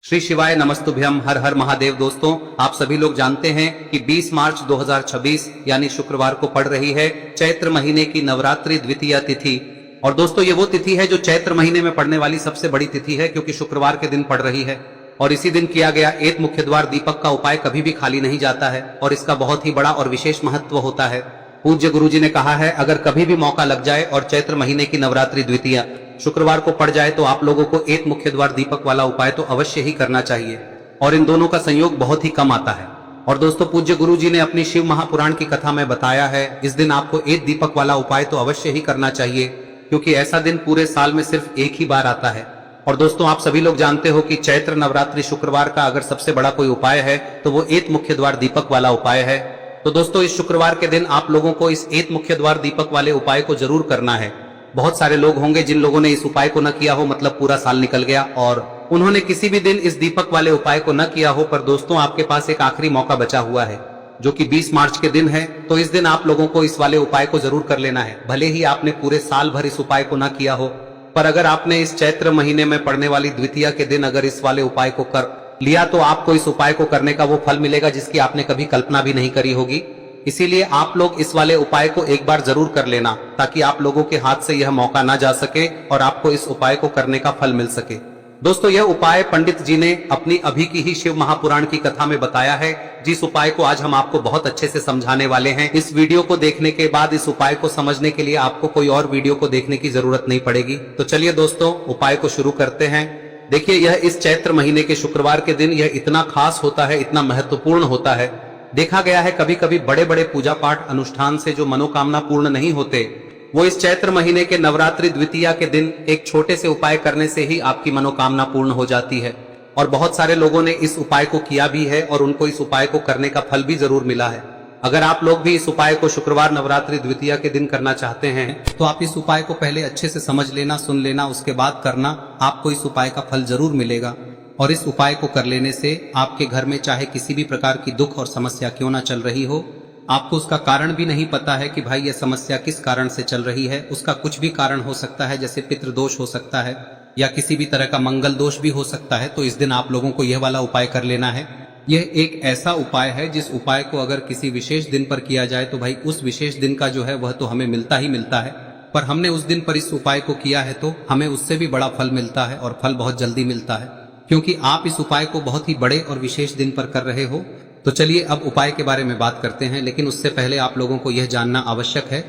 श्री शिवाय नमस्तुभ्यम। हर हर महादेव। दोस्तों, आप सभी लोग जानते हैं कि 20 मार्च 2026 यानी शुक्रवार को पड़ रही है चैत्र महीने की नवरात्रि द्वितीया तिथि। और दोस्तों, ये वो तिथि है जो चैत्र महीने में पड़ने वाली सबसे बड़ी तिथि है, क्योंकि शुक्रवार के दिन पड़ रही है। और इसी दिन किया गया एक मुख्य द्वार दीपक का उपाय कभी भी खाली नहीं जाता है और इसका बहुत ही बड़ा और विशेष महत्व होता है। पूज्य गुरुजी ने कहा है, अगर कभी भी मौका लग जाए और चैत्र महीने की नवरात्रि द्वितीया शुक्रवार को पड़ जाए तो आप लोगों को एक मुख्य द्वार दीपक वाला उपाय तो अवश्य ही करना चाहिए। और इन दोनों का संयोग बहुत ही कम आता है। और दोस्तों, पूज्य गुरुजी ने अपनी शिव महापुराण की कथा में बताया है, इस दिन आपको एक दीपक वाला उपाय तो अवश्य ही करना चाहिए, क्योंकि ऐसा दिन पूरे साल में सिर्फ एक ही बार आता है। और दोस्तों, आप सभी लोग जानते हो कि चैत्र नवरात्रि शुक्रवार का अगर सबसे बड़ा कोई उपाय है तो वो एक मुख्य द्वार दीपक वाला उपाय है। तो दोस्तों, इस शुक्रवार के दिन आप लोगों को इस एक मुख्य द्वार दीपक वाले उपाय को जरूर करना है। बहुत सारे लोग होंगे जिन लोगों ने इस उपाय को न किया हो, मतलब पूरा साल निकल गया और उन्होंने किसी भी दिन इस दीपक वाले उपाय को न किया हो। पर दोस्तों, आपके पास एक आखिरी मौका बचा हुआ है, जो कि 20 मार्च के दिन है। तो इस दिन आप लोगों को इस वाले उपाय को जरूर कर लेना है। भले ही आपने पूरे साल भर इस उपाय को न किया हो, पर अगर आपने इस चैत्र महीने में पड़ने वाली द्वितीया के दिन अगर इस वाले उपाय को कर लिया तो आपको इस उपाय को करने का वो फल मिलेगा जिसकी आपने कभी कल्पना भी नहीं करी होगी। इसीलिए आप लोग इस वाले उपाय को एक बार जरूर कर लेना, ताकि आप लोगों के हाथ से यह मौका ना जा सके और आपको इस उपाय को करने का फल मिल सके। दोस्तों, यह उपाय पंडित जी ने अपनी अभी की ही शिव महापुराण की कथा में बताया है, जिस उपाय को आज हम आपको बहुत अच्छे से समझाने वाले हैं। इस वीडियो को देखने के बाद इस उपाय को समझने के लिए आपको कोई और वीडियो को देखने की जरूरत नहीं पड़ेगी। तो चलिए दोस्तों, उपाय को शुरू करते हैं। देखिए, यह इस चैत्र महीने के शुक्रवार के दिन यह इतना खास होता है, इतना महत्वपूर्ण होता है। देखा गया है कभी कभी बड़े बड़े पूजा पाठ अनुष्ठान से जो मनोकामना पूर्ण नहीं होते, वो इस चैत्र महीने के नवरात्रि द्वितीया के दिन एक छोटे से उपाय करने से ही आपकी मनोकामना पूर्ण हो जाती है। और बहुत सारे लोगों ने इस उपाय को किया भी है और उनको इस उपाय को करने का फल भी जरूर मिला है। अगर आप लोग भी इस उपाय को शुक्रवार नवरात्रि द्वितीया के दिन करना चाहते हैं तो आप इस उपाय को पहले अच्छे से समझ लेना, सुन लेना, उसके बाद करना। आपको इस उपाय का फल जरूर मिलेगा। और इस उपाय को कर लेने से आपके घर में चाहे किसी भी प्रकार की दुख और समस्या क्यों ना चल रही हो, आपको उसका कारण भी नहीं पता है कि भाई यह समस्या किस कारण से चल रही है। उसका कुछ भी कारण हो सकता है, जैसे पितृदोष हो सकता है या किसी भी तरह का मंगल दोष भी हो सकता है। तो इस दिन आप लोगों को यह वाला उपाय कर लेना है। यह एक ऐसा उपाय है जिस उपाय को अगर किसी विशेष दिन पर किया जाए तो भाई उस विशेष दिन का जो है वह तो हमें मिलता ही मिलता है। पर हमने उस दिन पर इस उपाय को किया है तो हमें उससे भी बड़ा फल मिलता है, और फल बहुत जल्दी मिलता है, क्योंकि आप इस उपाय को बहुत ही बड़े और विशेष दिन पर कर रहे हो। तो चलिए अब उपाय के बारे में बात करते हैं, लेकिन उससे पहले आप लोगों को यह जानना आवश्यक है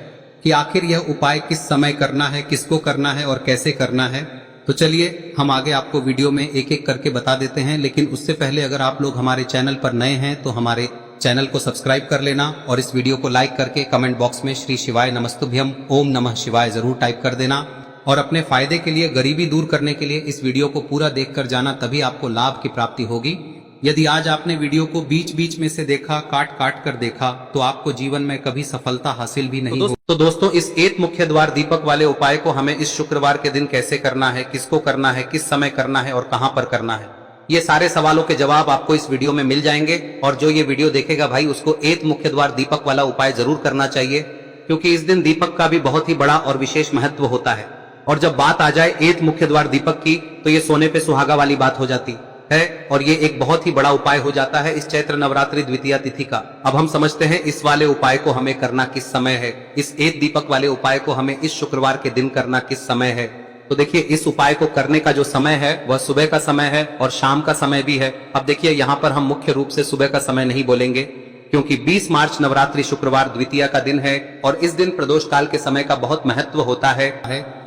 कि आखिर यह उपाय किस समय करना है, किसको करना है और कैसे करना है। तो चलिए हम आगे आपको वीडियो में एक एक करके बता देते हैं। लेकिन उससे पहले अगर आप लोग हमारे चैनल पर नए हैं तो हमारे चैनल को सब्सक्राइब कर लेना और इस वीडियो को लाइक करके कमेंट बॉक्स में श्री शिवाय नमस्तुभ्यम ओम नमः शिवाय जरूर टाइप कर देना। और अपने फायदे के लिए, गरीबी दूर करने के लिए इस वीडियो को पूरा देखकर जाना, तभी आपको लाभ की प्राप्ति होगी। यदि आज आपने वीडियो को बीच बीच में से देखा, काट काट कर देखा, तो आपको जीवन में कभी सफलता हासिल भी नहीं होगी। तो दोस्तों, इस एक मुख्य द्वार दीपक वाले उपाय को हमें इस शुक्रवार के दिन कैसे करना है, किसको करना है, किस समय करना है और कहां पर करना है, ये सारे सवालों के जवाब आपको इस वीडियो में मिल जाएंगे। और जो ये वीडियो देखेगा भाई, उसको एक मुख्य द्वार दीपक वाला उपाय जरूर करना चाहिए, क्योंकि इस दिन दीपक का भी बहुत ही बड़ा और विशेष महत्व होता है। और जब बात आ जाए एक मुख्य द्वार दीपक की, तो ये सोने पे सुहागा वाली बात हो जाती है और ये एक बहुत ही बड़ा उपाय हो जाता है इस चैत्र नवरात्रि द्वितीया तिथि का। अब हम समझते हैं इस वाले उपाय को हमें करना किस समय है, इस एक दीपक वाले उपाय को हमें इस शुक्रवार के दिन करना किस समय है। तो देखिए, इस उपाय को करने का जो समय है वह सुबह का समय है और शाम का समय भी है। अब देखिए, यहाँ पर हम मुख्य रूप से सुबह का समय नहीं बोलेंगे, क्योंकि 20 मार्च नवरात्रि शुक्रवार द्वितीया का दिन है और इस दिन प्रदोष काल के समय का बहुत महत्व होता है।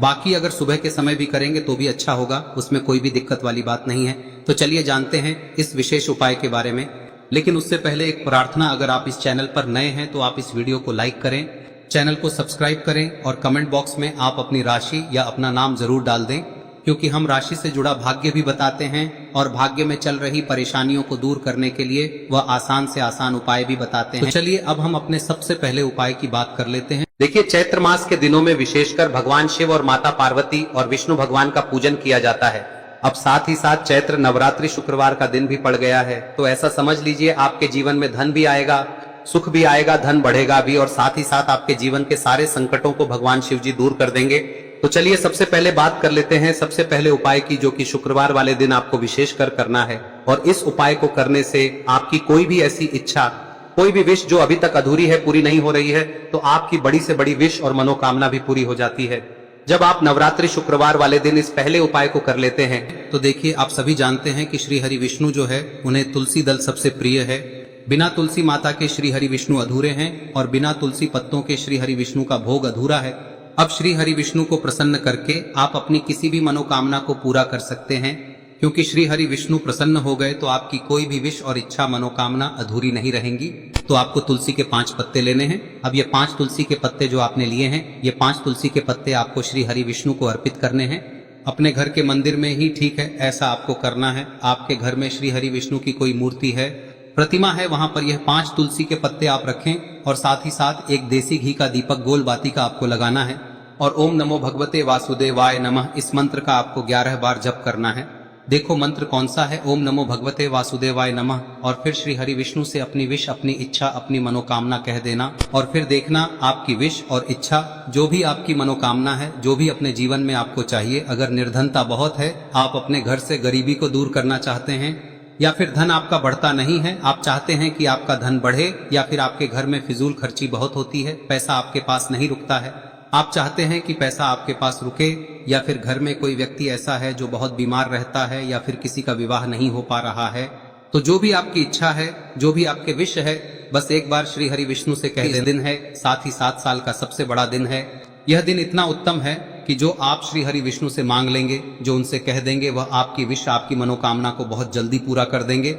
बाकी अगर सुबह के समय भी करेंगे तो भी अच्छा होगा, उसमें कोई भी दिक्कत वाली बात नहीं है। तो चलिए जानते हैं इस विशेष उपाय के बारे में। लेकिन उससे पहले एक प्रार्थना, अगर आप इस चैनल पर नए हैं तो आप इस वीडियो को लाइक करें, चैनल को सब्सक्राइब करें और कमेंट बॉक्स में आप अपनी राशि या अपना नाम जरूर डाल दें, क्योंकि हम राशि से जुड़ा भाग्य भी बताते हैं और भाग्य में चल रही परेशानियों को दूर करने के लिए वह आसान से आसान उपाय भी बताते हैं। तो चलिए अब हम अपने सबसे पहले उपाय की बात कर लेते हैं। देखिए, चैत्र मास के दिनों में विशेषकर भगवान शिव और माता पार्वती और विष्णु भगवान का पूजन किया जाता है। अब साथ ही साथ चैत्र नवरात्रि शुक्रवार का दिन भी पड़ गया है, तो ऐसा समझ लीजिए आपके जीवन में धन भी आएगा, सुख भी आएगा, धन बढ़ेगा भी, और साथ ही साथ आपके जीवन के सारे संकटों को भगवान शिव जी दूर कर देंगे। तो चलिए सबसे पहले बात कर लेते हैं सबसे पहले उपाय की, जो कि शुक्रवार वाले दिन आपको विशेषकर करना है। और इस उपाय को करने से आपकी कोई भी ऐसी इच्छा, कोई भी विश जो अभी तक अधूरी है, पूरी नहीं हो रही है, तो आपकी बड़ी से बड़ी विश और मनोकामना भी पूरी हो जाती है। जब आप नवरात्रि शुक्रवार वाले दिन इस पहले उपाय को कर लेते हैं, तो देखिए आप सभी जानते हैं कि श्री हरि विष्णु जो है उन्हें तुलसी दल सबसे प्रिय है। बिना तुलसी माता के श्री हरि विष्णु अधूरे हैं और बिना तुलसी पत्तों के श्री हरि विष्णु का भोग अधूरा है। अब श्री हरि विष्णु को प्रसन्न करके आप अपनी किसी भी मनोकामना को पूरा कर सकते हैं, क्योंकि श्री हरि विष्णु प्रसन्न हो गए तो आपकी कोई भी विश और इच्छा मनोकामना अधूरी नहीं रहेंगी। तो आपको तुलसी के 5 पत्ते लेने हैं। अब ये 5 तुलसी के पत्ते जो आपने लिए हैं, ये 5 तुलसी के पत्ते आपको श्री हरि विष्णु को अर्पित करने हैं। अपने घर के मंदिर में ही ठीक है, ऐसा आपको करना है। आपके घर में श्री हरि विष्णु की कोई मूर्ति है, प्रतिमा है, वहां पर यह 5 तुलसी के पत्ते आप रखें और साथ ही साथ एक देसी घी का दीपक गोल बाती का आपको लगाना है। और ओम नमो भगवते वासुदेवाय नमः इस मंत्र का आपको 11 बार जप करना है। देखो मंत्र कौन सा है, ओम नमो भगवते वासुदेवाय नमः, और फिर श्री हरि विष्णु से अपनी विश, अपनी इच्छा, अपनी मनोकामना कह देना। और फिर देखना आपकी विश और इच्छा, जो भी आपकी मनोकामना है, जो भी अपने जीवन में आपको चाहिए। अगर निर्धनता बहुत है, आप अपने घर से गरीबी को दूर करना चाहते हैं, या फिर धन आपका बढ़ता नहीं है, आप चाहते हैं कि आपका धन बढ़े, या फिर आपके घर में फिजूल खर्ची बहुत होती है, पैसा आपके पास नहीं रुकता है, आप चाहते हैं कि पैसा आपके पास रुके, या फिर घर में कोई व्यक्ति ऐसा है जो बहुत बीमार रहता है, या फिर किसी का विवाह नहीं हो पा रहा है, तो जो भी आपकी इच्छा है, जो भी आपके विश है, बस एक बार श्री हरि विष्णु से कह दे। दिन है, साथ ही 7 साल का सबसे बड़ा दिन है। यह दिन इतना उत्तम है कि जो आप श्री हरि विष्णु से मांग लेंगे, जो उनसे कह देंगे, वह आपकी विश, आपकी मनोकामना को बहुत जल्दी पूरा कर देंगे।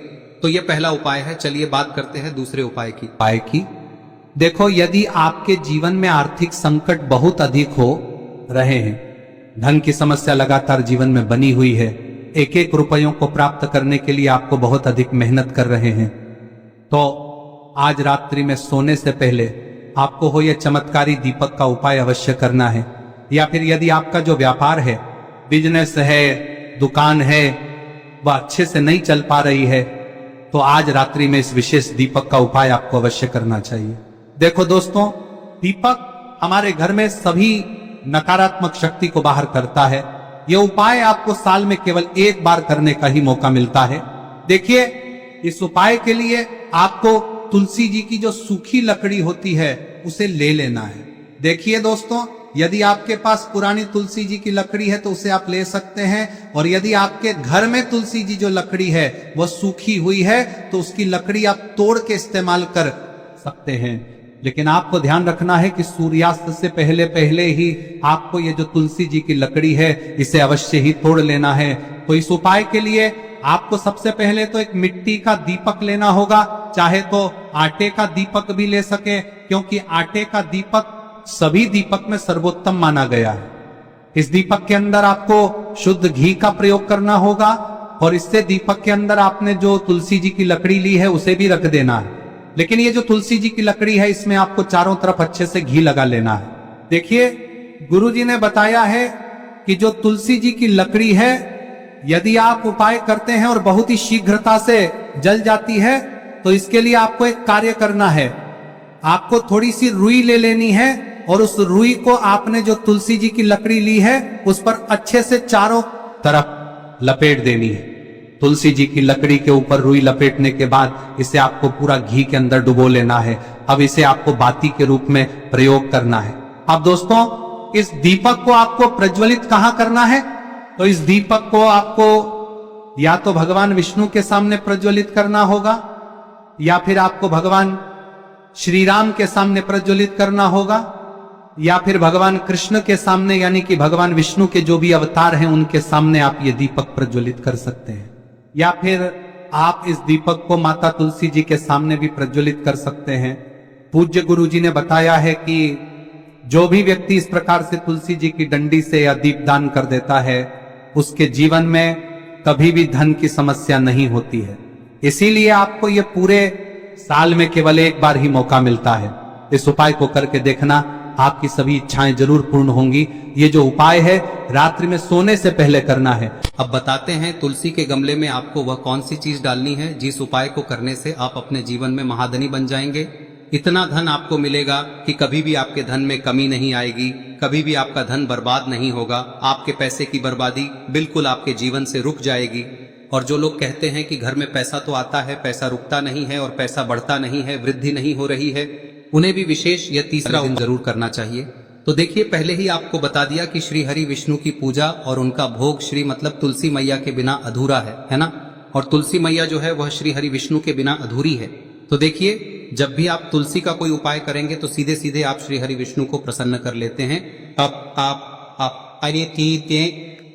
तो यह पहला उपाय है। चलिए बात करते हैं दूसरे उपाय की। देखो, यदि आपके जीवन में आर्थिक संकट बहुत अधिक हो रहे हैं, धन की समस्या लगातार जीवन में बनी हुई है, एक एक रुपयों को प्राप्त करने के लिए आपको बहुत अधिक मेहनत कर रहे हैं, तो आज रात्रि में सोने से पहले आपको हो यह चमत्कारी दीपक का उपाय अवश्य करना है। या फिर यदि आपका जो व्यापार है, बिजनेस है, दुकान है, वह अच्छे से नहीं चल पा रही है, तो आज रात्रि में इस विशेष दीपक का उपाय आपको अवश्य करना चाहिए। देखो दोस्तों, दीपक हमारे घर में सभी नकारात्मक शक्ति को बाहर करता है। यह उपाय आपको साल में केवल 1 बार करने का ही मौका मिलता है। देखिए, इस उपाय के लिए आपको तुलसी जी की जो सूखी लकड़ी होती है उसे ले लेना है। देखिए दोस्तों, यदि आपके पास पुरानी तुलसी जी की लकड़ी है तो उसे आप ले सकते हैं, और यदि आपके घर में तुलसी जी जो लकड़ी है वह सूखी हुई है तो उसकी लकड़ी आप तोड़ के इस्तेमाल कर सकते हैं। लेकिन आपको ध्यान रखना है कि सूर्यास्त से पहले पहले ही आपको ये जो तुलसी जी की लकड़ी है इसे अवश्य ही तोड़ लेना है। तो इस उपाय के लिए आपको सबसे पहले तो एक मिट्टी का दीपक लेना होगा, चाहे तो आटे का दीपक भी ले सके, क्योंकि आटे का दीपक सभी दीपक में सर्वोत्तम माना गया है। इस दीपक के अंदर आपको शुद्ध घी का प्रयोग करना होगा, और इससे दीपक के अंदर आपने जो तुलसी जी की लकड़ी ली है उसे भी रख देना है। लेकिन ये जो तुलसी जी की लकड़ी है, इसमें आपको चारों तरफ अच्छे से घी लगा लेना है। देखिए, गुरुजी ने बताया है कि जो तुलसी जी की लकड़ी है, यदि आप उपाय करते हैं और बहुत ही शीघ्रता से जल जाती है, तो इसके लिए आपको एक कार्य करना है। आपको थोड़ी सी रुई ले लेनी है, और उस रुई को आपने जो तुलसी जी की लकड़ी ली है उस पर अच्छे से चारों तरफ लपेट देनी है। तुलसी जी की लकड़ी के ऊपर रुई लपेटने के बाद इसे आपको पूरा घी के अंदर डुबो लेना है। अब इसे आपको बाती के रूप में प्रयोग करना है। अब दोस्तों, इस दीपक को आपको प्रज्वलित कहां करना है? तो इस दीपक को आपको या तो भगवान विष्णु के सामने प्रज्वलित करना होगा, या फिर आपको भगवान श्री राम के सामने प्रज्वलित करना होगा, या फिर भगवान कृष्ण के सामने, यानी कि भगवान विष्णु के जो भी अवतार हैं उनके सामने आप ये दीपक प्रज्वलित कर सकते हैं। या फिर आप इस दीपक को माता तुलसी जी के सामने भी प्रज्वलित कर सकते हैं। पूज्य गुरु जी ने बताया है कि जो भी व्यक्ति इस प्रकार से तुलसी जी की डंडी से या दीपदान कर देता है, उसके जीवन में कभी भी धन की समस्या नहीं होती है। इसीलिए आपको ये पूरे साल में केवल 1 बार ही मौका मिलता है। इस उपाय को करके देखना, आपकी सभी इच्छाएं जरूर पूर्ण होंगी। ये जो उपाय है रात्रि में सोने से पहले करना है। अब बताते हैं तुलसी के गमले में आपको वह कौन सी चीज डालनी है जिस उपाय को करने से आप अपने जीवन में महाधनी बन जाएंगे। इतना धन आपको मिलेगा कि कभी भी आपके धन में कमी नहीं आएगी। कभी भी आपका धन बर्बाद नहीं होगा। आपके पैसे की बर्बादी बिल्कुल आपके जीवन से रुक जाएगी। और जो लोग कहते हैं कि घर में पैसा तो आता है, पैसा रुकता नहीं है और पैसा बढ़ता नहीं है, वृद्धि नहीं हो रही है, उन्हें भी विशेष यह तीसरा दिन जरूर करना चाहिए। तो देखिए, पहले ही आपको बता दिया कि श्री हरि विष्णु की पूजा और उनका भोग श्री मतलब तुलसी मैया के बिना अधूरा है ना। और तुलसी मैया जो है वह श्री हरि विष्णु के बिना अधूरी है। तो देखिए, जब भी आप तुलसी का कोई उपाय करेंगे तो सीधे सीधे आप श्री हरि विष्णु को प्रसन्न कर लेते हैं।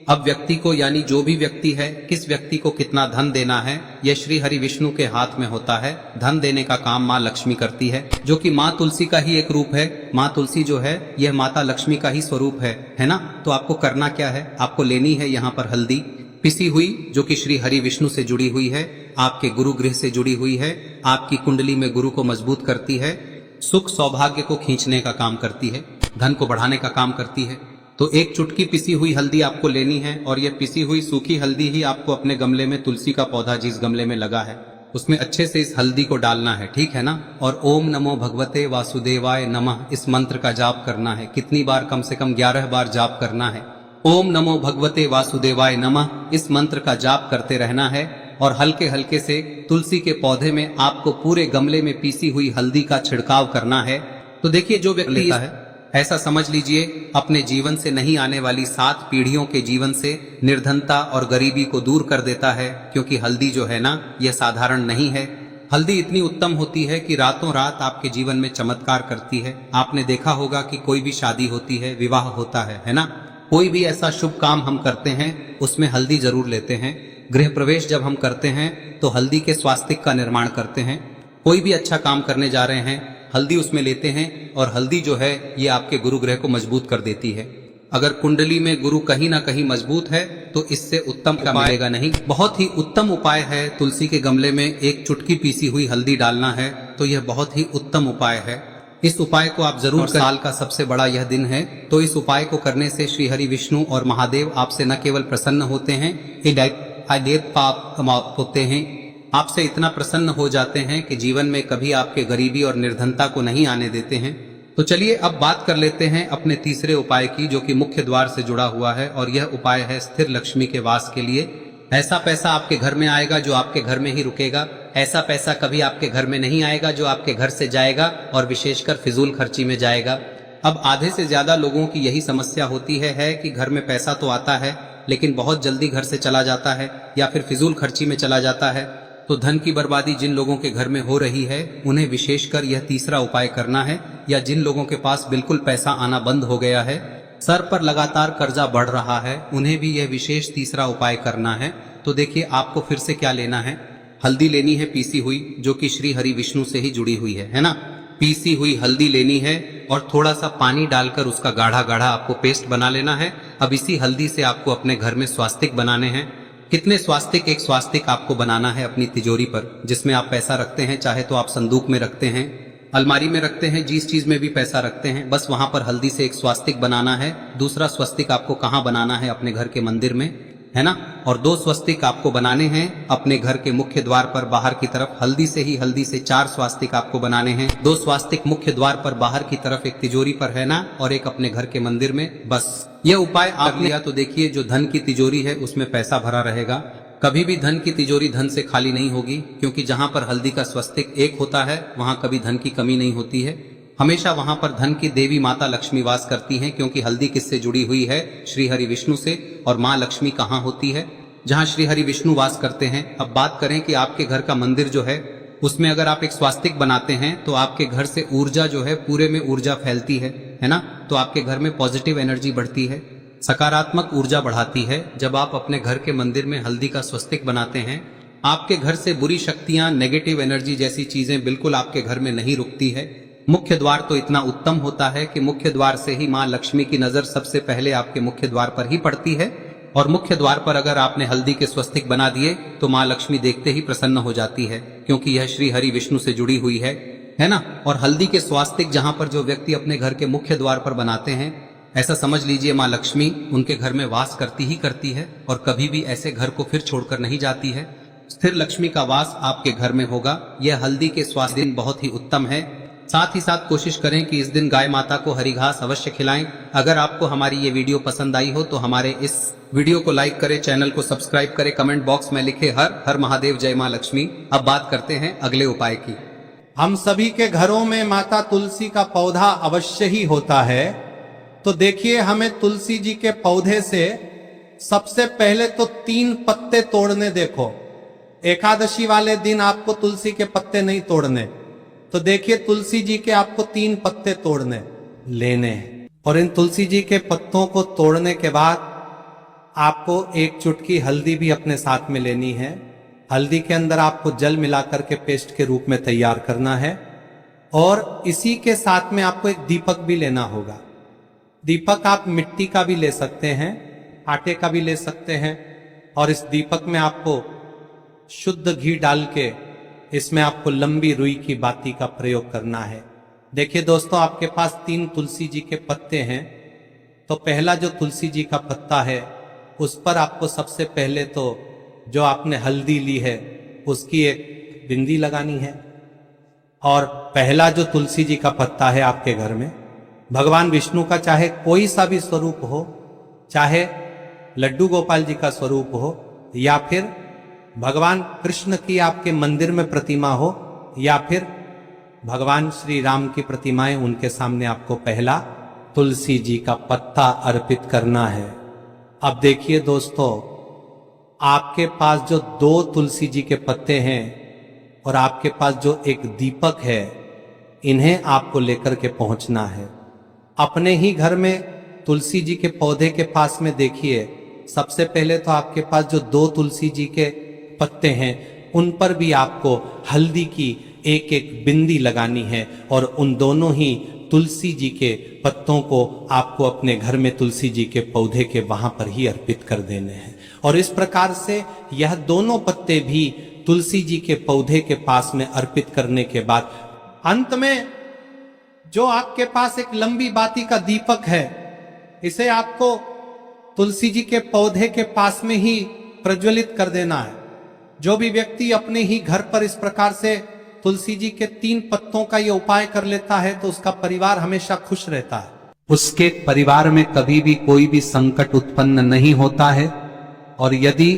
अब व्यक्ति को, यानी जो भी व्यक्ति है, किस व्यक्ति को कितना धन देना है, यह श्री हरि विष्णु के हाथ में होता है। धन देने का काम माँ लक्ष्मी करती है, जो कि माँ तुलसी का ही एक रूप है। माँ तुलसी जो है यह माता लक्ष्मी का ही स्वरूप है ना। तो आपको करना क्या है, आपको लेनी है यहाँ पर हल्दी पिसी हुई, जो कि श्री हरि विष्णु से जुड़ी हुई है, आपके गुरु गृह से जुड़ी हुई है, आपकी कुंडली में गुरु को मजबूत करती है, सुख सौभाग्य को खींचने का काम करती है, धन को बढ़ाने का काम करती है। तो एक चुटकी पिसी हुई हल्दी आपको लेनी है और यह पिसी हुई सूखी हल्दी ही आपको अपने गमले में, तुलसी का पौधा जिस गमले में लगा है उसमें अच्छे से इस हल्दी को डालना है, ठीक है ना। और ओम नमो भगवते वासुदेवाय नमः इस मंत्र का जाप करना है। कितनी बार? कम से कम 11 बार जाप करना है। ओम नमो भगवते वासुदेवाय नमः इस मंत्र का जाप करते रहना है। और हल्के हल्के से तुलसी के पौधे में आपको पूरे गमले में पीसी हुई हल्दी का छिड़काव करना है। तो देखिए, जो व्यक्ति लेता है, ऐसा समझ लीजिए अपने जीवन से नहीं आने वाली 7 पीढ़ियों के जीवन से निर्धनता और गरीबी को दूर कर देता है। क्योंकि हल्दी जो है ना, यह साधारण नहीं है। हल्दी इतनी उत्तम होती है कि रातों रात आपके जीवन में चमत्कार करती है। आपने देखा होगा कि कोई भी शादी होती है, विवाह होता है ना, कोई भी ऐसा शुभ काम हम करते हैं उसमें हल्दी जरूर लेते हैं। गृह प्रवेश जब हम करते हैं तो हल्दी के स्वास्तिक का निर्माण करते हैं। कोई भी अच्छा काम करने जा रहे हैं, हल्दी उसमें लेते हैं। और हल्दी जो है ये आपके गुरु ग्रह को मजबूत कर देती है। अगर कुंडली में गुरु कहीं ना कहीं मजबूत है तो इससे उत्तम का मिलेगा नहीं। बहुत ही उत्तम उपाय है, तुलसी के गमले में एक चुटकी पीसी हुई हल्दी डालना है। तो यह बहुत ही उत्तम उपाय है। इस उपाय को आप जरूर करें। साल का सबसे बड़ा यह दिन है, तो इस उपाय को करने से श्री हरि विष्णु और महादेव आपसे न केवल प्रसन्न होते हैं, पाप होते हैं, आपसे इतना प्रसन्न हो जाते हैं कि जीवन में कभी आपके गरीबी और निर्धनता को नहीं आने देते हैं। तो चलिए अब बात कर लेते हैं अपने तीसरे उपाय की, जो कि मुख्य द्वार से जुड़ा हुआ है। और यह उपाय है स्थिर लक्ष्मी के वास के लिए। ऐसा पैसा आपके घर में आएगा जो आपके घर में ही रुकेगा। ऐसा पैसा कभी आपके घर में नहीं आएगा जो आपके घर से जाएगा और विशेषकर फिजूल खर्ची में जाएगा। अब आधे से ज्यादा लोगों की यही समस्या होती है कि घर में पैसा तो आता है लेकिन बहुत जल्दी घर से चला जाता है या फिर फिजूल खर्ची में चला जाता है। तो धन की बर्बादी जिन लोगों के घर में हो रही है उन्हें विशेषकर यह तीसरा उपाय करना है। या जिन लोगों के पास बिल्कुल पैसा आना बंद हो गया है, सर पर लगातार कर्जा बढ़ रहा है, उन्हें भी यह विशेष तीसरा उपाय करना है। तो देखिए, आपको फिर से क्या लेना है, हल्दी लेनी है पीसी हुई, जो कि श्री हरि विष्णु से ही जुड़ी हुई है ना। पीसी हुई हल्दी लेनी है और थोड़ा सा पानी डालकर उसका गाढ़ा गाढ़ा आपको पेस्ट बना लेना है। अब इसी हल्दी से आपको अपने घर में स्वास्तिक बनाने हैं। कितने स्वास्तिक? एक स्वास्तिक आपको बनाना है अपनी तिजोरी पर, जिसमें आप पैसा रखते हैं। चाहे तो आप संदूक में रखते हैं, अलमारी में रखते हैं, जिस चीज में भी पैसा रखते हैं, बस वहां पर हल्दी से एक स्वास्तिक बनाना है। दूसरा स्वस्तिक आपको कहाँ बनाना है? अपने घर के मंदिर में, है ना। और 2 स्वस्तिक आपको बनाने हैं अपने घर के मुख्य द्वार पर बाहर की तरफ। हल्दी से 4 स्वास्तिक आपको बनाने हैं। 2 स्वास्तिक मुख्य द्वार पर बाहर की तरफ, एक तिजोरी पर, है ना, और एक अपने घर के मंदिर में। बस यह उपाय आपने किया तो देखिए, जो धन की तिजोरी है उसमें पैसा भरा रहेगा। कभी भी धन की तिजोरी धन से खाली नहीं होगी, क्योंकि जहां पर हल्दी का स्वस्तिक एक होता है वहां कभी धन की कमी नहीं होती है। हमेशा वहां पर धन की देवी माता लक्ष्मी वास करती हैं, क्योंकि हल्दी किससे जुड़ी हुई है? श्री हरि विष्णु से। और माँ लक्ष्मी कहाँ होती है? जहाँ श्री हरि विष्णु वास करते हैं। अब बात करें कि आपके घर का मंदिर जो है उसमें अगर आप एक स्वास्तिक बनाते हैं तो आपके घर से ऊर्जा जो है, पूरे में ऊर्जा फैलती है ना। तो आपके घर में पॉजिटिव एनर्जी बढ़ती है, सकारात्मक ऊर्जा बढ़ाती है। जब आप अपने घर के मंदिर में हल्दी का स्वस्तिक बनाते हैं, आपके घर से बुरी शक्तियां, नेगेटिव एनर्जी जैसी चीजें बिल्कुल आपके घर में नहीं रुकती है। मुख्य द्वार तो इतना उत्तम होता है कि मुख्य द्वार से ही माँ लक्ष्मी की नजर सबसे पहले आपके मुख्य द्वार पर ही पड़ती है। और मुख्य द्वार पर अगर आपने हल्दी के स्वस्तिक बना दिए तो माँ लक्ष्मी देखते ही प्रसन्न हो जाती है, क्योंकि यह श्री हरि विष्णु से जुड़ी हुई है ना। और हल्दी के स्वास्तिक जहां पर जो व्यक्ति अपने घर के मुख्य द्वार पर बनाते हैं, ऐसा समझ लीजिए माँ लक्ष्मी उनके घर में वास करती ही करती है और कभी भी ऐसे घर को फिर छोड़कर नहीं जाती है। स्थिर लक्ष्मी का वास आपके घर में होगा। यह हल्दी के स्वास्थ्य दिन बहुत ही उत्तम है। साथ ही साथ कोशिश करें कि इस दिन गाय माता को हरी घास अवश्य खिलाएं। अगर आपको हमारी ये वीडियो पसंद आई हो तो हमारे इस वीडियो को लाइक करें, चैनल को सब्सक्राइब करें, कमेंट बॉक्स में लिखे हर हर महादेव जय मां लक्ष्मी। अब बात करते हैं अगले उपाय की। हम सभी के घरों में माता तुलसी का पौधा अवश्य ही होता है। तो देखिए, हमें तुलसी जी के पौधे से सबसे पहले तो 3 पत्ते तोड़ने। देखो, एकादशी वाले दिन आपको तुलसी के पत्ते नहीं तोड़ने। तो देखिए, तुलसी जी के आपको 3 पत्ते तोड़ने लेने हैं। और इन तुलसी जी के पत्तों को तोड़ने के बाद आपको 1 चुटकी हल्दी भी अपने साथ में लेनी है। हल्दी के अंदर आपको जल मिलाकर के पेस्ट के रूप में तैयार करना है। और इसी के साथ में आपको एक दीपक भी लेना होगा। दीपक आप मिट्टी का भी ले सकते हैं, आटे का भी ले सकते हैं। और इस दीपक में आपको शुद्ध घी डाल के इसमें आपको लंबी रुई की बाती का प्रयोग करना है। देखिए दोस्तों, आपके पास 3 तुलसी जी के पत्ते हैं। तो पहला जो तुलसी जी का पत्ता है उस पर आपको सबसे पहले तो जो आपने हल्दी ली है उसकी एक बिंदी लगानी है। और पहला जो तुलसी जी का पत्ता है आपके घर में, भगवान विष्णु का चाहे कोई सा भी स्वरूप हो, चाहे लड्डू गोपाल जी का स्वरूप हो, या फिर भगवान कृष्ण की आपके मंदिर में प्रतिमा हो, या फिर भगवान श्री राम की प्रतिमाएं, उनके सामने आपको पहला तुलसी जी का पत्ता अर्पित करना है। अब देखिए दोस्तों, आपके पास जो 2 तुलसी जी के पत्ते हैं और आपके पास जो एक दीपक है, इन्हें आपको लेकर के पहुंचना है। अपने ही घर में तुलसी जी के पौधे के पास में देखिए, सबसे पहले तो आपके पास जो 2 तुलसी जी के पत्ते हैं उन पर भी आपको हल्दी की एक एक बिंदी लगानी है। और उन दोनों ही तुलसी जी के पत्तों को आपको अपने घर में तुलसी जी के पौधे के वहां पर ही अर्पित कर देने हैं। और इस प्रकार से यह दोनों पत्ते भी तुलसी जी के पौधे के पास में अर्पित करने के बाद अंत में जो आपके पास एक लंबी बाती का दीपक है, इसे आपको तुलसी जी के पौधे के पास में ही प्रज्वलित कर देना है। जो भी व्यक्ति अपने ही घर पर इस प्रकार से तुलसी जी के 3 पत्तों का यह उपाय कर लेता है तो उसका परिवार हमेशा खुश रहता है। उसके परिवार में कभी भी कोई भी संकट उत्पन्न नहीं होता है। और यदि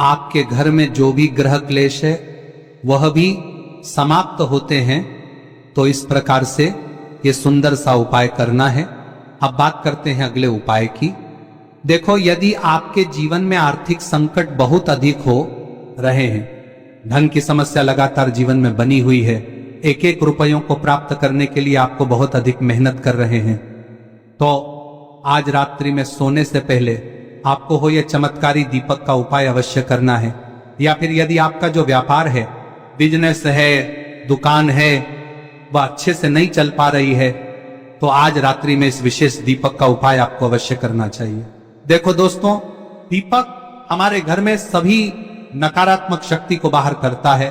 आपके घर में जो भी ग्रह क्लेश है वह भी समाप्त होते हैं। तो इस प्रकार से ये सुंदर सा उपाय करना है। अब बात करते हैं अगले उपाय की। देखो, यदि आपके जीवन में आर्थिक संकट बहुत अधिक हो रहे हैं, धन की समस्या लगातार जीवन में बनी हुई है, एक एक रुपयों को प्राप्त करने के लिए आपको बहुत अधिक मेहनत कर रहे हैं, तो आज रात्रि में सोने से पहले आपको हो यह चमत्कारी दीपक का उपाय अवश्य करना है। या फिर यदि आपका जो व्यापार है, बिजनेस है, दुकान है, वह अच्छे से नहीं चल पा रही है, तो आज रात्रि में इस विशेष दीपक का उपाय आपको अवश्य करना चाहिए। देखो दोस्तों, दीपक हमारे घर में सभी नकारात्मक शक्ति को बाहर करता है।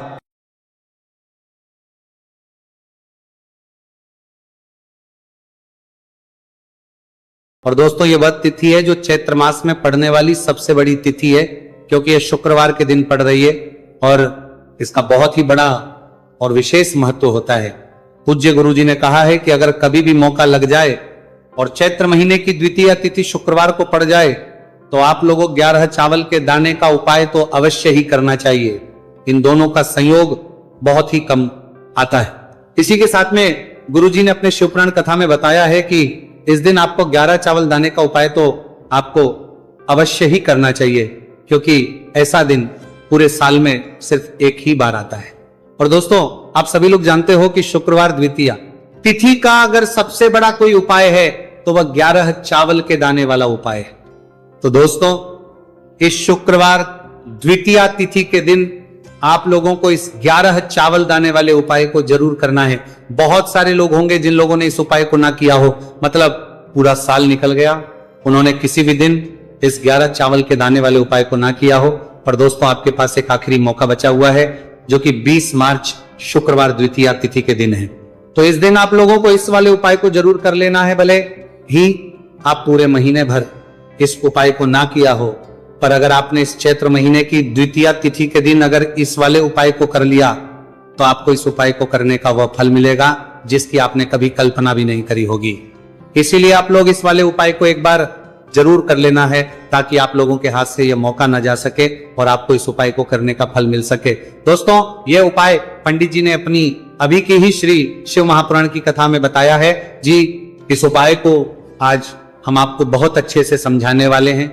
और दोस्तों, ये वह तिथि है जो चैत्र मास में पड़ने वाली सबसे बड़ी तिथि है, क्योंकि ये शुक्रवार के दिन पड़ रही है और इसका बहुत ही बड़ा और विशेष महत्व होता है। पूज्य गुरुजी ने कहा है कि अगर कभी भी मौका लग जाए और चैत्र महीने की द्वितीय तिथि शुक्रवार को पड़ जाए तो आप लोगों 11 चावल के दाने का उपाय तो अवश्य ही करना चाहिए। इन दोनों का संयोग बहुत ही कम आता है। इसी के साथ में गुरुजी ने अपने शिवपुराण कथा में बताया है कि इस दिन आपको 11 चावल दाने का उपाय तो आपको अवश्य ही करना चाहिए, क्योंकि ऐसा दिन पूरे साल में सिर्फ एक ही बार आता है। और दोस्तों, आप सभी लोग जानते हो कि शुक्रवार द्वितीया तिथि का अगर सबसे बड़ा कोई उपाय है तो वह 11 चावल के दाने वाला उपाय है। तो दोस्तों, इस शुक्रवार द्वितीया तिथि के दिन आप लोगों को इस 11 चावल दाने वाले उपाय को जरूर करना है। बहुत सारे लोग होंगे जिन लोगों ने इस उपाय को ना किया हो, मतलब पूरा साल निकल गया, उन्होंने किसी भी दिन इस 11 चावल के दाने वाले उपाय को ना किया हो। पर दोस्तों, आपके पास एक आखिरी मौका बचा हुआ है, जो कि 20 मार्च शुक्रवार द्वितीया तिथि के दिन है। तो इस दिन आप लोगों को इस वाले उपाय को जरूर कर लेना है। भले ही आप पूरे महीने भर इस उपाय को ना किया हो, पर अगर आपने इस चैत्र महीने की द्वितीया तिथि के दिन अगर इस वाले उपाय को कर लिया तो आपको इस उपाय को करने का वह फल मिलेगा जिसकी आपने कभी कल्पना भी नहीं करी होगी। इसीलिए आप लोग इस वाले उपाय को एक बार जरूर कर लेना है, ताकि आप लोगों के हाथ से यह मौका न जा सके और आपको इस उपाय को करने का फल मिल सके। दोस्तों, यह उपाय पंडित जी ने अपनी अभी की ही श्री शिव महापुराण की कथा में बताया है जी। इस उपाय को आज हम आपको बहुत अच्छे से समझाने वाले हैं।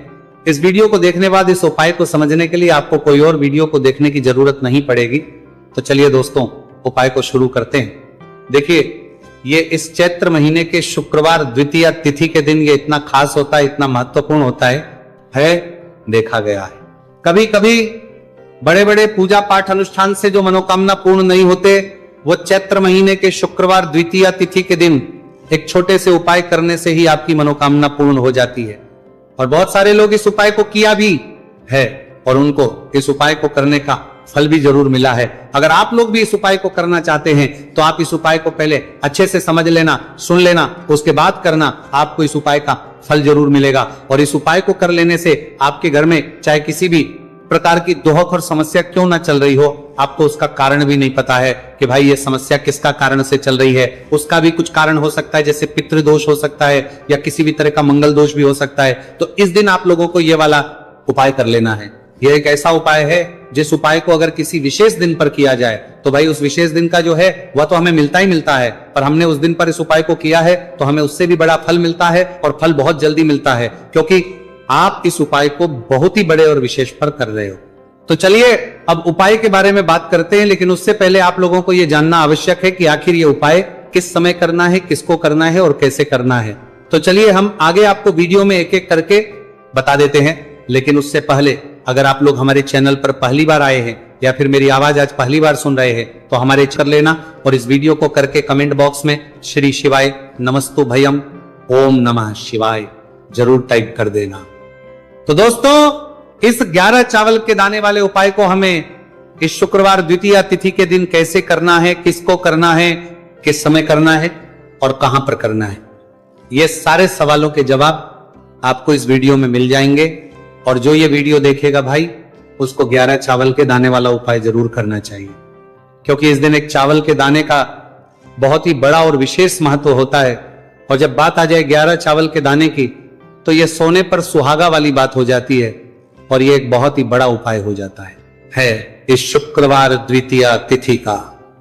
इस वीडियो को देखने बाद इस उपाय को समझने के लिए आपको कोई और वीडियो को देखने की जरूरत नहीं पड़ेगी। तो चलिए दोस्तों, उपाय को शुरू करते हैं। देखिए, ये इस चैत्र महीने के शुक्रवार द्वितीया तिथि के दिन ये इतना खास होता है, इतना महत्वपूर्ण होता है देखा गया है। कभी कभी बड़े बड़े पूजा पाठ अनुष्ठान से जो मनोकामना पूर्ण नहीं होते, वो चैत्र महीने के शुक्रवार द्वितीया तिथि के दिन एक छोटे से उपाय करने से ही आपकी मनोकामना पूर्ण हो जाती है। और बहुत सारे लोग इस उपाय को किया भी है और उनको इस उपाय को करने का फल भी जरूर मिला है। अगर आप लोग भी इस उपाय को करना चाहते हैं तो आप इस उपाय को पहले अच्छे से समझ लेना, सुन लेना, उसके बाद करना। आपको इस उपाय का फल जरूर मिलेगा। और इस उपाय को कर लेने से आपके घर में चाहे किसी भी प्रकार की दुहक और समस्या क्यों ना चल रही हो, आपको उसका कारण भी नहीं पता है कि भाई ये समस्या किसका कारण से चल रही है। उसका भी कुछ कारण हो सकता है, जैसे पितृदोष हो सकता है या किसी भी तरह का मंगल दोष भी हो सकता है। तो इस दिन आप लोगों को ये वाला उपाय कर लेना है। यह एक ऐसा उपाय है जिस उपाय को अगर किसी विशेष दिन पर किया जाए तो भाई उस विशेष दिन का जो है वह तो हमें मिलता ही मिलता है, पर हमने उस दिन पर इस उपाय को किया है तो हमें उससे भी बड़ा फल मिलता है और फल बहुत जल्दी मिलता है, क्योंकि आप इस उपाय को बहुत ही बड़े और विशेष पर कर रहे हो। तो चलिए अब उपाय के बारे में बात करते हैं, लेकिन उससे पहले आप लोगों को यह जानना आवश्यक है कि आखिर ये उपाय किस समय करना है, किसको करना है और कैसे करना है। तो चलिए हम आगे आपको वीडियो में एक एक करके बता देते हैं। लेकिन उससे पहले अगर आप लोग हमारे चैनल पर पहली बार आए हैं या फिर मेरी आवाज आज पहली बार सुन रहे हैं तो हमारे कर लेना और इस वीडियो को करके कमेंट बॉक्स में श्री शिवाय नमस्तु भयम ओम नमः शिवाय जरूर टाइप कर देना। तो दोस्तों, इस 11 चावल के दाने वाले उपाय को हमें इस शुक्रवार द्वितीया तिथि के दिन कैसे करना है, किसको करना है, किस समय करना है और कहां पर करना है, ये सारे सवालों के जवाब आपको इस वीडियो में मिल जाएंगे। और जो ये वीडियो देखेगा भाई, उसको 11 चावल के दाने वाला उपाय जरूर करना चाहिए, क्योंकि इस दिन एक चावल के दाने का बहुत ही बड़ा और विशेष महत्व होता है। और जब बात आ जाए 11 चावल के दाने की, तो यह सोने पर सुहागा वाली बात हो जाती है और यह एक बहुत ही बड़ा उपाय हो जाता है इस शुक्रवार द्वितीया तिथि का।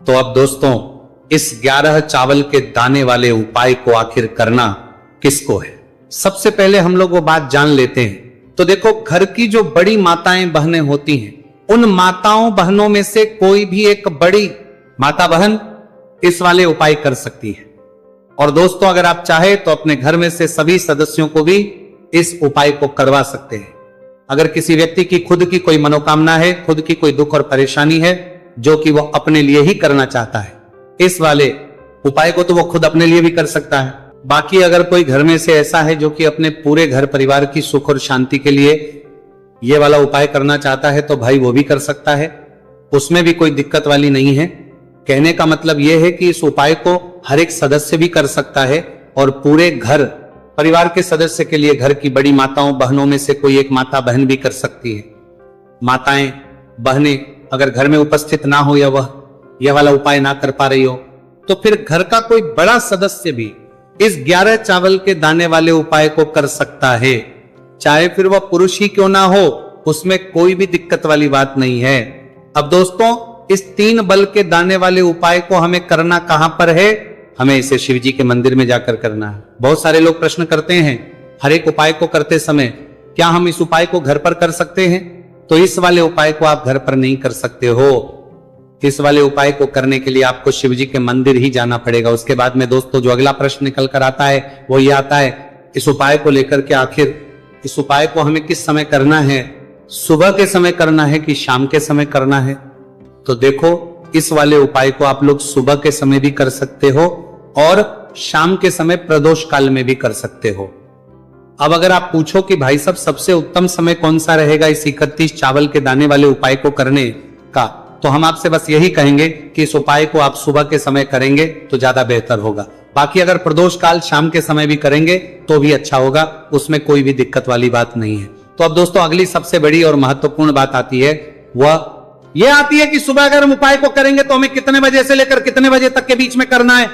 तो अब दोस्तों, इस 11 चावल के दाने वाले उपाय को आखिर करना किसको है, सबसे पहले हम लोग वो बात जान लेते हैं। तो देखो, घर की जो बड़ी माताएं बहनें होती हैं, उन माताओं बहनों में से कोई भी एक बड़ी माता बहन इस वाले उपाय कर सकती है। और दोस्तों, अगर आप चाहे तो अपने घर में से सभी सदस्यों को भी इस उपाय को करवा सकते हैं। अगर किसी व्यक्ति की खुद की कोई मनोकामना है, खुद की कोई दुख और परेशानी है जो कि वो अपने लिए ही करना चाहता है, इस वाले उपाय को तो वो खुद अपने लिए भी कर सकता है। बाकी अगर कोई घर में से ऐसा है जो कि अपने पूरे घर परिवार की सुख और शांति के लिए ये वाला उपाय करना चाहता है, तो भाई वो भी कर सकता है, उसमें भी कोई दिक्कत वाली नहीं है। कहने का मतलब यह है कि इस उपाय को हर एक सदस्य भी कर सकता है और पूरे घर परिवार के सदस्य के लिए घर की बड़ी माताओं बहनों में से कोई एक माता बहन भी कर सकती है। माताएं बहनें अगर घर में उपस्थित ना हो या वह यह वाला उपाय ना कर पा रही हो, तो फिर घर का कोई बड़ा सदस्य भी इस 11 चावल के दाने वाले उपाय को कर सकता है, चाहे फिर वह पुरुष ही क्यों ना हो, उसमें कोई भी दिक्कत वाली बात नहीं है। अब दोस्तों, इस 3 बल के दाने वाले उपाय को हमें करना कहां पर है, हमें इसे शिव जी के मंदिर में जाकर करना है। बहुत सारे लोग प्रश्न करते हैं हर एक उपाय को करते समय, क्या हम इस उपाय को घर पर कर सकते हैं? तो इस वाले उपाय को आप घर पर नहीं कर सकते हो। इस वाले उपाय को करने के लिए आपको शिव जी के मंदिर ही जाना पड़ेगा। उसके बाद में दोस्तों, जो अगला प्रश्न निकल कर आता है वो ये आता है, इस उपाय को लेकर के आखिर इस उपाय को हमें किस समय करना है, सुबह के समय करना है कि शाम के समय करना है? तो देखो, इस वाले उपाय को आप लोग सुबह के समय भी कर सकते हो और शाम के समय प्रदोष काल में भी कर सकते हो। अब अगर आप पूछो कि भाई साहब सबसे उत्तम समय कौन सा रहेगा इस 31 चावल के दाने वाले उपाय को करने का, तो हम आपसे बस यही कहेंगे कि इस उपाय को आप सुबह के समय करेंगे तो ज्यादा बेहतर होगा। बाकी अगर प्रदोष काल शाम के समय भी करेंगे तो भी अच्छा होगा, उसमें कोई भी दिक्कत वाली बात नहीं है। तो अब दोस्तों, अगली सबसे बड़ी और महत्वपूर्ण बात आती है, वह यह आती है कि सुबह अगर हम उपाय को करेंगे तो हमें कितने बजे से लेकर कितने बजे तक के बीच में करना है।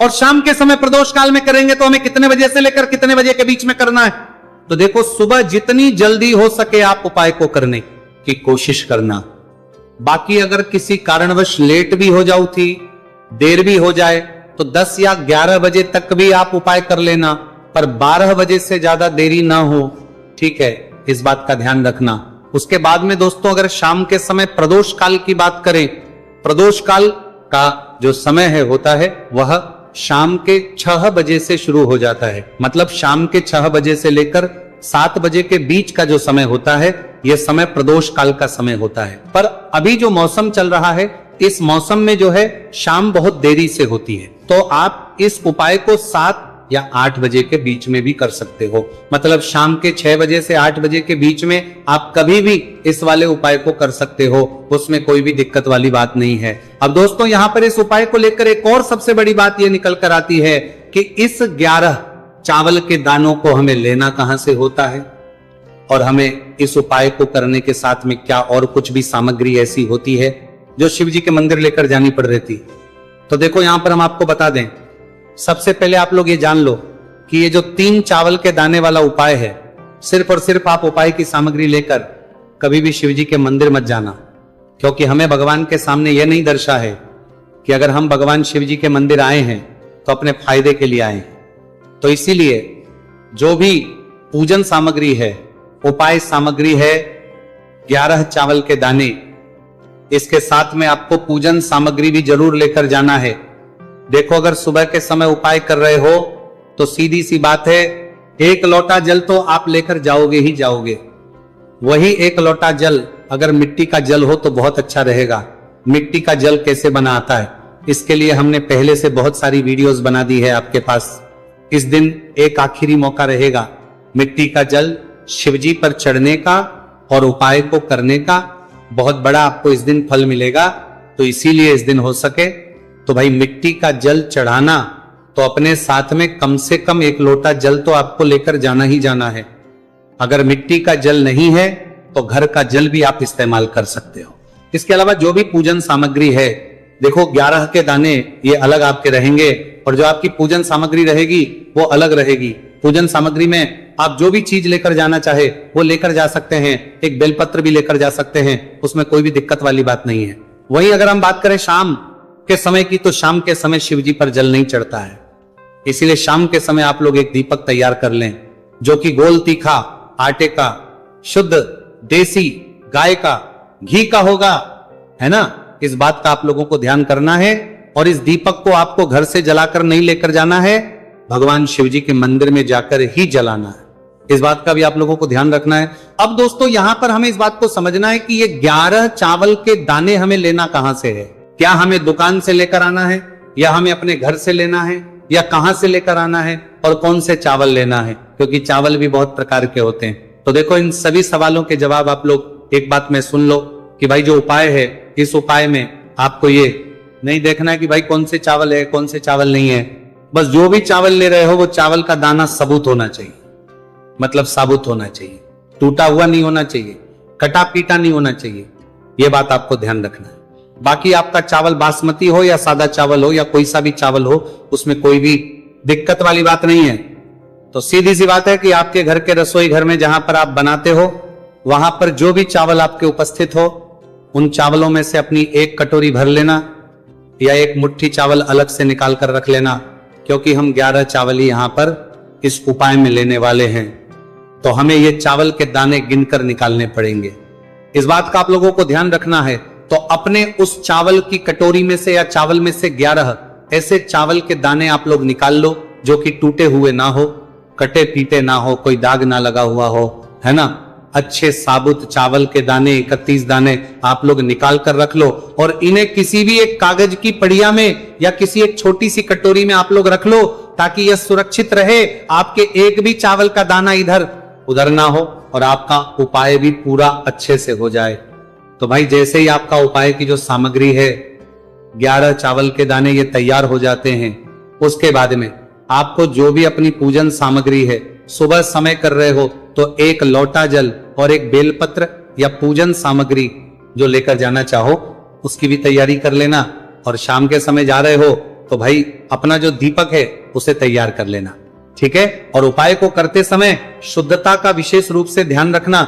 और शाम के समय प्रदोष काल में करेंगे तो हमें कितने बजे से लेकर कितने बजे के बीच में करना है? तो देखो, सुबह जितनी जल्दी हो सके आप उपाय को करने की कोशिश करना। बाकी अगर किसी कारणवश लेट भी हो जाओ थी, देर भी हो जाए, तो 10 या 11 बजे तक भी आप उपाय कर लेना, पर 12 बजे से ज्यादा देरी ना हो, ठीक है, इस बात का ध्यान रखना। उसके बाद में दोस्तों, अगर शाम के समय प्रदोष काल की बात करें, प्रदोष काल का जो समय है होता है वह शाम के 6 बजे से शुरू हो जाता है। मतलब शाम के 6 बजे से लेकर 7 बजे के बीच का जो समय होता है, यह समय प्रदोष काल का समय होता है। पर अभी जो मौसम चल रहा है, इस मौसम में जो है शाम बहुत देरी से होती है, तो आप इस उपाय को 7 या 8 बजे के बीच में भी कर सकते हो। मतलब शाम के 6 बजे से 8 बजे के बीच में आप कभी भी इस वाले उपाय को कर सकते हो, उसमें कोई भी दिक्कत वाली बात नहीं है। अब दोस्तों, यहां पर इस उपाय को लेकर एक और सबसे बड़ी बात यह निकल कर आती है कि इस 11 चावल के दानों को हमें लेना कहां से होता है, और हमें इस उपाय को करने के साथ में क्या और कुछ भी सामग्री ऐसी होती है जो शिव जी के मंदिर लेकर जानी पड़ रही थी। तो देखो, यहां पर हम आपको बता दें, सबसे पहले आप लोग ये जान लो कि ये जो 3 चावल के दाने वाला उपाय है, सिर्फ और सिर्फ आप उपाय की सामग्री लेकर कभी भी शिव जी के मंदिर मत जाना, क्योंकि हमें भगवान के सामने यह नहीं दर्शा है कि अगर हम भगवान शिव जी के मंदिर आए हैं तो अपने फायदे के लिए आए हैं। तो इसीलिए जो भी पूजन सामग्री है, उपाय सामग्री है, 11 चावल के दाने, इसके साथ में आपको पूजन सामग्री भी जरूर लेकर जाना है। देखो, अगर सुबह के समय उपाय कर रहे हो तो सीधी सी बात है, 1 लोटा जल तो आप लेकर जाओगे ही जाओगे। वही 1 लोटा जल अगर मिट्टी का जल हो तो बहुत अच्छा रहेगा। मिट्टी का जल कैसे बना आता है, इसके लिए हमने पहले से बहुत सारी वीडियोस बना दी है आपके पास। इस दिन एक आखिरी मौका रहेगा मिट्टी का जल शिवजी पर चढ़ने का और उपाय को करने का। बहुत बड़ा आपको इस दिन फल मिलेगा। तो इसीलिए इस दिन हो सके तो भाई मिट्टी का जल चढ़ाना, तो अपने साथ में कम से कम 1 लोटा जल तो आपको लेकर जाना ही जाना है। अगर मिट्टी का जल नहीं है तो घर का जल भी आप इस्तेमाल कर सकते हो। इसके अलावा जो भी पूजन सामग्री है, देखो 11 के दाने ये अलग आपके रहेंगे, और जो आपकी पूजन सामग्री रहेगी वो अलग रहेगी। पूजन सामग्री में आप जो भी चीज लेकर जाना चाहे वो लेकर जा सकते हैं। एक बेलपत्र भी लेकर जा सकते हैं, उसमें कोई भी दिक्कत वाली बात नहीं है। वहीं अगर हम बात करें शाम के समय की, तो शाम के समय शिव जी पर जल नहीं चढ़ता है, इसीलिए शाम के समय आप लोग एक दीपक तैयार कर लें, जो कि गोल तीखा आटे का, शुद्ध देसी गाय का घी का होगा, है ना। इस बात का आप लोगों को ध्यान करना है। और इस दीपक को आपको घर से जलाकर नहीं लेकर जाना है, भगवान शिव जी के मंदिर में जाकर ही जलाना है। इस बात का भी आप लोगों को ध्यान रखना है। अब दोस्तों, यहां पर हमें इस बात को समझना है कि ये 11 चावल के दाने हमें लेना कहां से है। क्या हमें दुकान से लेकर आना है, या हमें अपने घर से लेना है, या कहां से लेकर आना है, और कौन से चावल लेना है, क्योंकि चावल भी बहुत प्रकार के होते हैं। तो देखो, इन सभी सवालों के जवाब आप लोग एक बात में सुन लो कि भाई जो उपाय है, इस उपाय में आपको ये नहीं देखना है कि भाई कौन से चावल है, कौन से चावल नहीं है। बस जो भी चावल ले रहे हो वो चावल का दाना सबूत होना चाहिए, मतलब साबुत होना चाहिए, टूटा हुआ नहीं होना चाहिए, कटा पीटा नहीं होना चाहिए। यह बात आपको ध्यान रखना है। बाकी आपका चावल बासमती हो या सादा चावल हो या कोई सा भी चावल हो, उसमें कोई भी दिक्कत वाली बात नहीं है। तो सीधी सी बात है कि आपके घर के रसोई घर में जहां पर आप बनाते हो, वहां पर जो भी चावल आपके उपस्थित हो, उन चावलों में से अपनी 1 कटोरी भर लेना, या 1 मुट्ठी चावल अलग से निकाल कर रख लेना, क्योंकि हम 11 चावल ही यहां पर इस उपाय में लेने वाले हैं। तो हमें ये चावल के दाने गिनकर निकालने पड़ेंगे। इस बात का आप लोगों को ध्यान रखना है। तो अपने उस चावल की कटोरी में से या चावल में से 11 ऐसे चावल के दाने आप लोग निकाल लो, जो कि टूटे हुए ना हो, कटे पीटे ना हो, कोई दाग ना लगा हुआ हो, है ना। अच्छे साबुत चावल के दाने 31 दाने आप लोग निकाल कर रख लो, और इन्हें किसी भी एक कागज की पड़िया में या किसी एक छोटी सी कटोरी में आप लोग रख लो, ताकि यह सुरक्षित रहे, आपके एक भी चावल का दाना इधर उधर ना हो, और आपका उपाय भी पूरा अच्छे से हो जाए। तो भाई जैसे ही आपका उपाय की जो सामग्री है, 11 चावल के दाने ये तैयार हो जाते हैं, उसके बाद में आपको जो भी अपनी पूजन सामग्री है, सुबह समय कर रहे हो तो 1 लोटा जल और 1 बेलपत्र या पूजन सामग्री जो लेकर जाना चाहो उसकी भी तैयारी कर लेना। और शाम के समय जा रहे हो तो भाई अपना जो दीपक है उसे तैयार कर लेना, ठीक है। और उपाय को करते समय शुद्धता का विशेष रूप से ध्यान रखना,